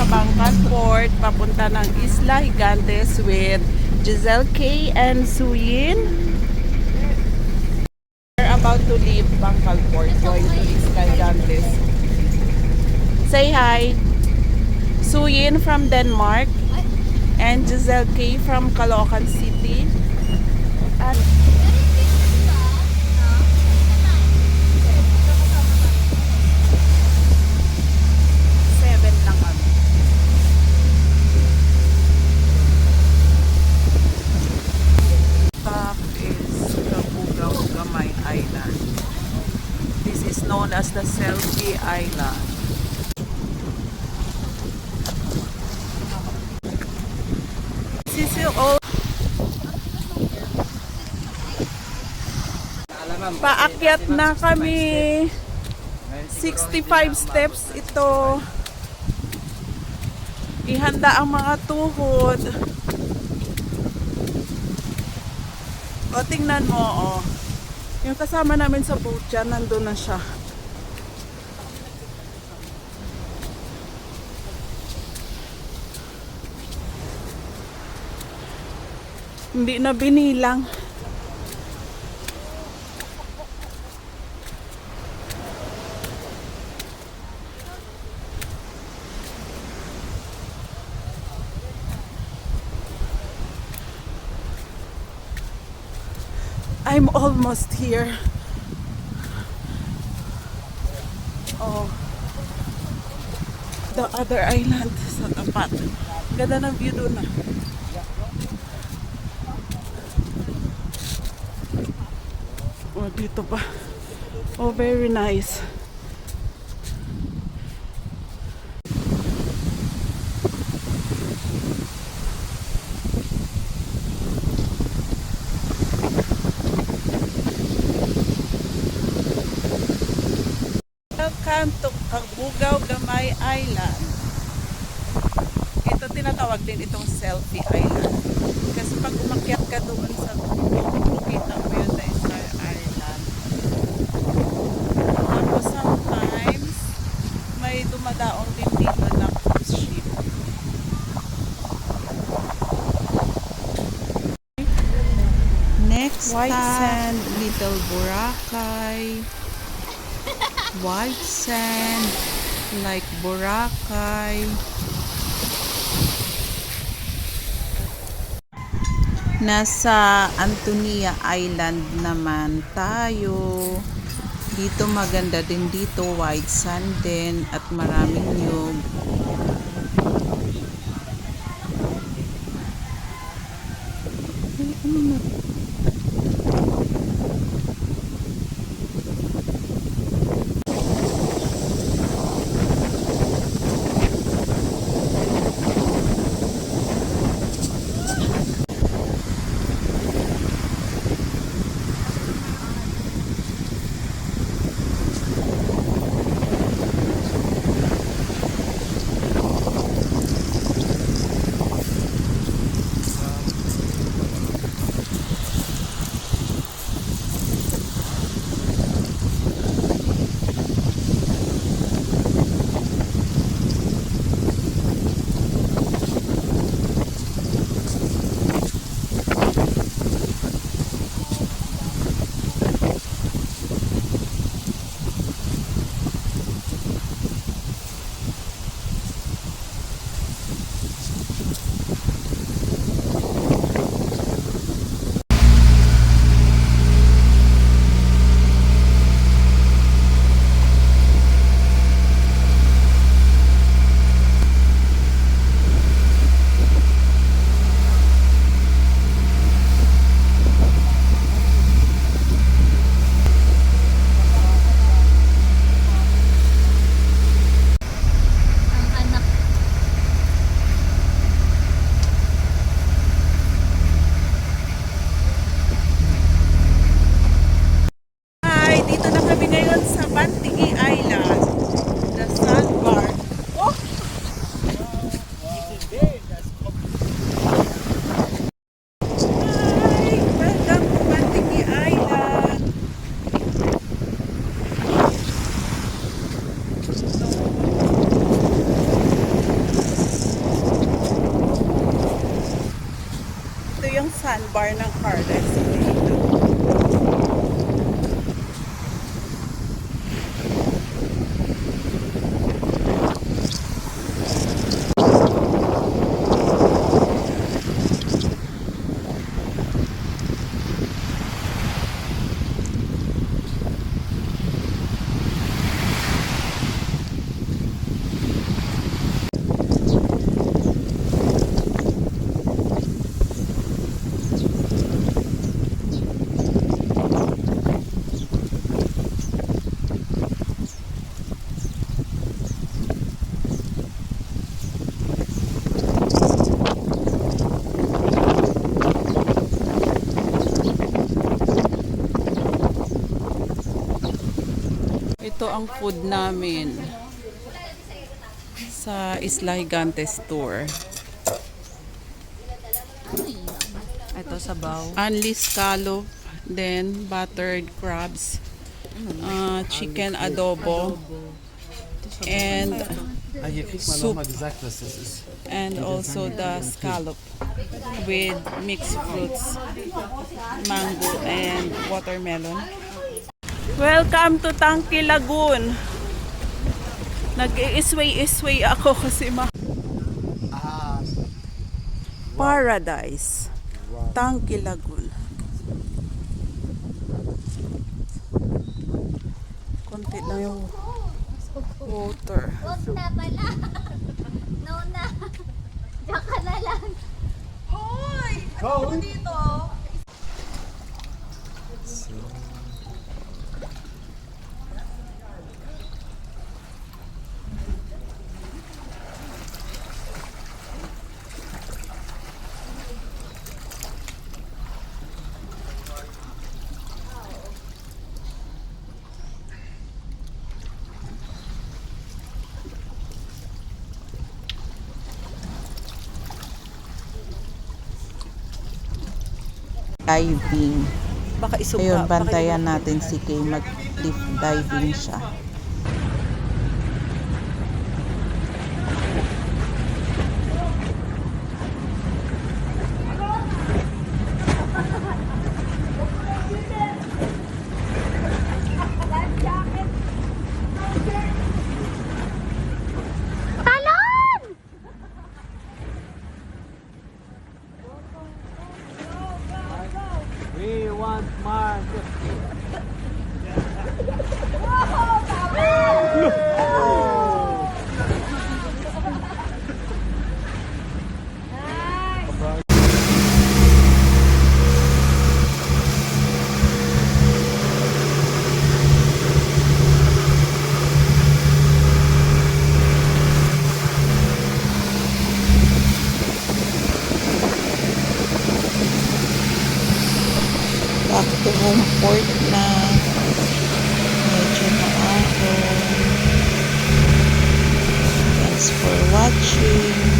Bangkal Port, papunta ng Isla Gigantes with Giselle K and Suyin. We're about to leave Bangkal Port, going to Isla Gigantes. Say hi. Suyin from Denmark and Giselle K from Caloocan City. At 7 lang kami. Top is Kabugao Gamay Island. This is known as the Selfie Island. This is all. Paakyat na kami. 65 steps ito. Ihanda ang mga tuhod. O, tingnan mo, o. Yung kasama namin sa boat dyan, nandun na siya. Hindi na binilang. I'm almost here. Oh, the other island sa tapat. Ganda ng view doon na. Oh, dito pa. Oh, very nice. Welcome to Kabugao Gamay Island. Ito tinatawag din itong Selfie Island. Kasi pag umakyat ka doon sa kita mo yun the entire island. Tapos sometimes may dumadaong din dito na cruise ship. Next White sand. Little Boracay. White sand, like Boracay. Nasa Antonia Island naman tayo. Dito maganda din dito, white sand din at maraming niyog. Ito ang food namin sa Isla Gigantes tour. Ito sabaw. Only scallop, then buttered crabs, chicken adobo, and soup, and also the scallop with mixed fruits, mango and watermelon. Welcome to Tangki Lagoon. Nag-i-isway ako kasi Paradise. Tangki Lagoon. Konti lang yung water. Huwag na pala. No na. Diyan ka na lang. Diving. Baka Ayun, bantayan natin si Kay. Mag-cliff diving siya. We want Mark. Back to home port na. Medyo maahon. Thanks for watching.